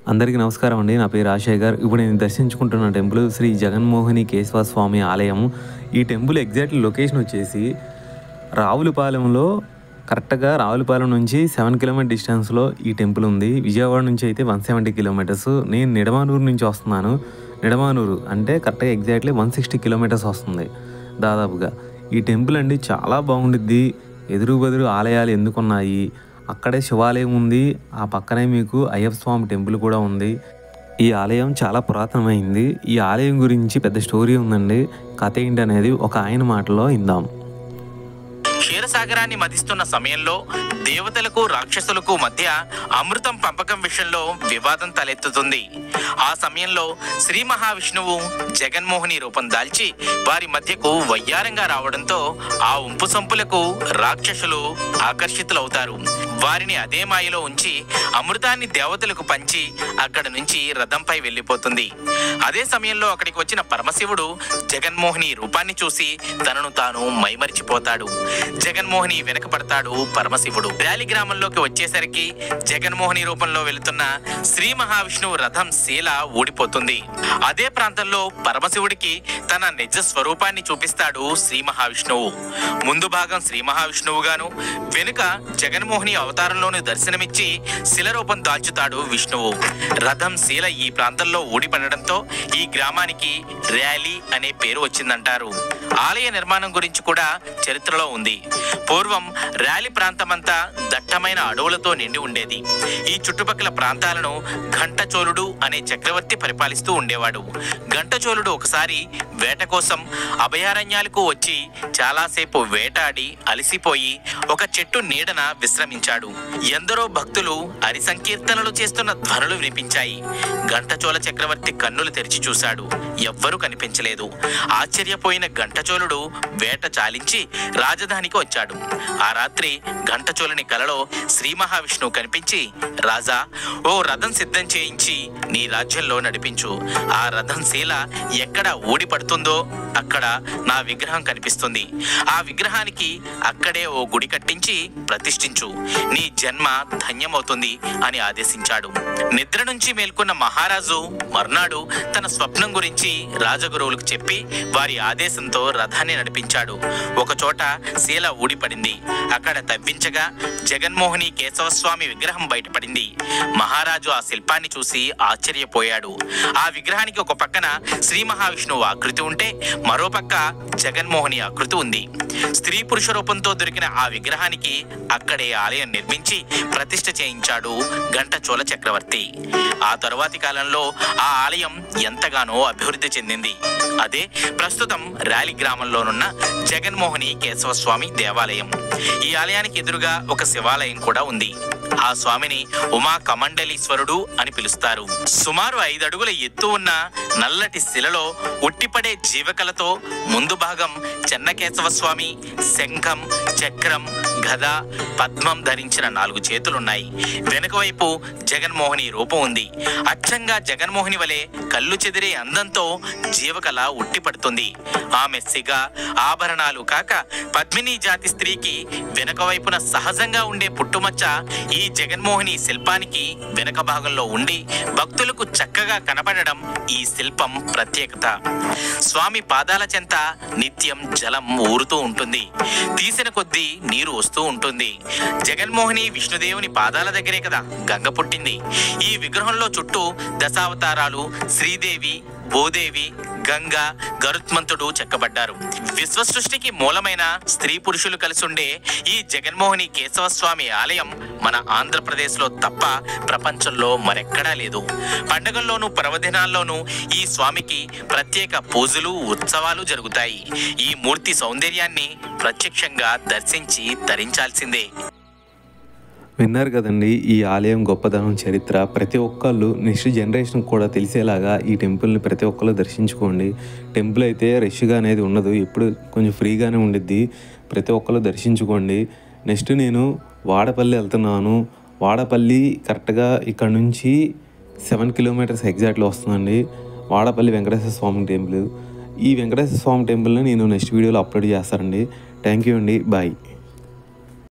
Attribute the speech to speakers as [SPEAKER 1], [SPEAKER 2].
[SPEAKER 1] అందరికీ నమస్కారం అండి. నా పేరు రాజశేఖర్. ఇప్పుడు నేను దర్శించుకుంటున్న టెంపుల్ శ్రీ జగన్మోహిని కేశవ స్వామి ఆలయం. ఈ టెంపుల్ ఎగ్జాక్ట్ లొకేషన్ వచ్చేసి రావులపాలెంలో, కరెక్ట్‌గా రావులపాలెం నుంచి 7 కిలోమీటర్ డిస్టెన్స్‌లో ఈ టెంపుల్ ఉంది. విజయవాడ నుంచి అయితే 170 కిలోమీటర్స్. నేను నిడమానూరు నుంచి వస్తున్నాను. నిడమానూరు అంటే కరెక్ట్‌గా ఎగ్జాక్ట్‌లీ 160 కిలోమీటర్స్ వస్తుంది దాదాపుగా. ఈ టెంపుల్ అండి చాలా బాగుండిద్ది. ఎదురు బెదురు ఆలయాలు ఎందుకున్నాయి, అక్కడే శివాలయం ఉంది. ఆ పక్కనే మీకు అయ్యప్ప స్వామి టెంపుల్ కూడా ఉంది. ఈ ఆలయం చాలా పురాతనమైంది. ఈ ఆలయం గురించి పెద్ద స్టోరీ ఉందండి. కథ ఏంటనేది ఒక ఆయన మాటలో ఇందాం.
[SPEAKER 2] క్షీరసాగరాన్ని మదిస్తున్న సమయంలో దేవతలకు రాక్షసులకు మధ్య అమృతం పంపకం విషయంలో వివాదం తలెత్తుతుంది. ఆ సమయంలో శ్రీ మహావిష్ణువు జగన్మోహిని రూపం దాల్చి వారి మధ్యకు వయ్యారంగా రావడంతో ఆ ఉంపు సంపులకు రాక్షసులు ఆకర్షితులవుతారు. వారిని అదే మాయలో ఉంచి అమృతాన్ని దేవతలకు పంచి అక్కడ నుంచి రథంపై వెళ్ళిపోతుంది. అదే సమయంలో అక్కడికి వచ్చిన పరమశివుడు జగన్మోహిని రూపాన్ని చూసి తనను తాను మైమరిచిపోతాడు. జగన్మోహిని వెనకపడతాడు పరమశివుడు. ర్యాలీ గ్రామంలోకి వచ్చేసరికి జగన్మోహిని రూపంలో వెళుతున్న శ్రీ మహావిష్ణువు రథం శీల ఊడిపోతుంది. అదే ప్రాంతంలో పరమశివుడికి తన నిజ స్వరూపాన్ని చూపిస్తాడు శ్రీ మహావిష్ణువు. ముందు భాగం శ్రీ మహావిష్ణువు గాను, వెనుక జగన్మోహిని అవతారంలోని దర్శనమిచ్చి శిల రూపం దాల్చుతాడు విష్ణువు. రథం శీల ఈ ప్రాంతంలో ఊడిపడడంతో ఈ గ్రామానికి ర్యాలీ అనే పేరు వచ్చిందంటారు. ఆలయ నిర్మాణం గురించి కూడా చరిత్రలో ఉంది. పూర్వం ర్యాలీ ప్రాంతమంతా దట్టమైన అడవులతో నిండి ఉండేది. ఈ చుట్టుపక్కల ప్రాంతాలను ఘంటచోళుడు అనే చక్రవర్తి పరిపాలిస్తూ ఉండేవాడు. ఘంటచోళుడు ఒకసారి వేట కోసం అభయారణ్యాలకు వచ్చి చాలాసేపు వేటాడి అలసిపోయి ఒక చెట్టు నీడన విశ్రమించాడు. ఎందరో భక్తులు హరి సంకీర్తనలు చేస్తున్న ధ్వనులు వినిపించాయి. ఘంటచోళ చక్రవర్తి కన్నులు తెరిచి చూశాడు. ఎవ్వరూ కనిపించలేదు. ఆశ్చర్యపోయిన ఘంటచోళుడు వేట చాలించి రాజధానికి వచ్చాడు. ఆ రాత్రి ఘంటచోళుని కలలో శ్రీ మహావిష్ణువు కనిపించి, రాజా, ఓ రథం సిద్ధం చేయించి నీ రాజ్యంలో నడిపించు. ఆ రథం శీల ఎక్కడ ఊడిపడుతుందో అక్కడ నా విగ్రహం కనిపిస్తుంది. ఆ విగ్రహానికి అక్కడే ఓ గుడి కట్టించి ప్రతిష్ఠించు. నీ జన్మ ధన్యమవుతుంది అని ఆదేశించాడు. నిద్ర నుంచి మేల్కొన్న మహారాజు మర్నాడు తన స్వప్నం గురించి రాజగురువులకు చెప్పి వారి ఆదేశంతో రథాన్ని నడిపించాడు. ఒక చోట శీల ఊడిపడింది. అక్కడ తవ్వించగా జగన్మోహిని కేశవస్వామి విగ్రహం బయటపడింది. మహారాజు ఆ శిల్పాన్ని చూసి ఆశ్చర్యపోయాడు. ఆ విగ్రహానికి ఒక పక్కన శ్రీ మహావిష్ణువు ఆకృతి ఉంటే మరో పక్క జగన్మోహిని ఆకృతి ఉంది. స్త్రీ పురుష రూపంతో దొరికిన ఆ విగ్రహానికి అక్కడే ఆలయం నిర్మించి ప్రతిష్ఠ చేయించాడు ఘంటచోళ చక్రవర్తి. ఆ తరువాతి కాలంలో ఆ ఆలయం ఎంతగానో అభివృద్ధి చెందింది. అదే ప్రస్తుతం ర్యాలీ గ్రామంలోనున్న జగన్మోహిని కేశవస్వామి దేవాలయం. ఈ ఆలయానికి ఎదురుగా ఒక శివాలయం కూడా ఉంది. ఆ స్వామిని ఉమా కమండలీశ్వరుడు అని పిలుస్తారు. సుమారు 5 అడుగుల ఎత్తు ఉన్న నల్లటి శిలలో ఉట్టిపడే జీవకలతో ముందు భాగం చెన్నకేశవ స్వామి శంఖం, చక్రం, గద, పద్మం ధరించిన 4 చేతులున్నాయి. వెనుక వైపు జగన్మోహిని రూపం ఉంది. అచ్చంగా జగన్మోహిని వలె కళ్ళు చెదిరే అందంతో జీవకల ఉట్టిపడుతుంది. ఆమె సిగ, ఆభరణాలు కాక పద్మిని జాతి స్త్రీకి వెనుక వైపున సహజంగా ఉండే పుట్టుమచ్చ ఈ జగన్మోహిని శిల్పానికి వెనుక భాగంలో ఉండి భక్తులకు చక్కగా కనపడడం ఈ శిల్పం ప్రత్యేకత. స్వామి పాదాల చెంత నిత్యం జలం ఊరుతూ ఉంటుంది. తీసిన కొద్దీ నీరు వస్తూ ఉంటుంది. జగన్మోహిని విష్ణుదేవుని పాదాల దగ్గరే కదా గంగ పుట్టింది. ఈ విగ్రహంలో చుట్టూ దశావతారాలు, శ్రీదేవి, భూదేవి, గంగ, గరుత్మంతుడు చెక్కబడ్డారు. విశ్వ సృష్టికి మూలమైన స్త్రీ పురుషులు కలిసుండే ఈ జగన్మోహిని కేశవస్వామి ఆలయం మన ఆంధ్రప్రదేశ్లో తప్ప ప్రపంచంలో మరెక్కడా లేదు. పండుగల్లోనూ పర్వదినాల్లోనూ ఈ స్వామికి ప్రత్యేక పూజలు, ఉత్సవాలు జరుగుతాయి. ఈ మూర్తి సౌందర్యాన్ని ప్రత్యక్షంగా దర్శించి తరించాల్సిందే.
[SPEAKER 1] విన్నారు కదండి ఈ ఆలయం గొప్పదనం, చరిత్ర. ప్రతి ఒక్కళ్ళు నెక్స్ట్ జనరేషన్ కూడా తెలిసేలాగా ఈ టెంపుల్ని ప్రతి ఒక్కళ్ళు దర్శించుకోండి. టెంపుల్ అయితే రష్గా అనేది ఉండదు, ఎప్పుడు కొంచెం ఫ్రీగానే ఉండిద్ది. ప్రతి ఒక్కళ్ళు దర్శించుకోండి. నెక్స్ట్ నేను వాడపల్లి వెళ్తున్నాను. వాడపల్లి కరెక్ట్గా ఇక్కడ నుంచి 7 కిలోమీటర్స్ ఎగ్జాక్ట్లీ వస్తుందండి. వాడపల్లి వెంకటేశ్వర స్వామి టెంపుల్. ఈ వెంకటేశ్వర స్వామి టెంపుల్ని నేను నెక్స్ట్ వీడియోలో అప్లోడ్ చేస్తానండి. థ్యాంక్ యూ అండి. బాయ్.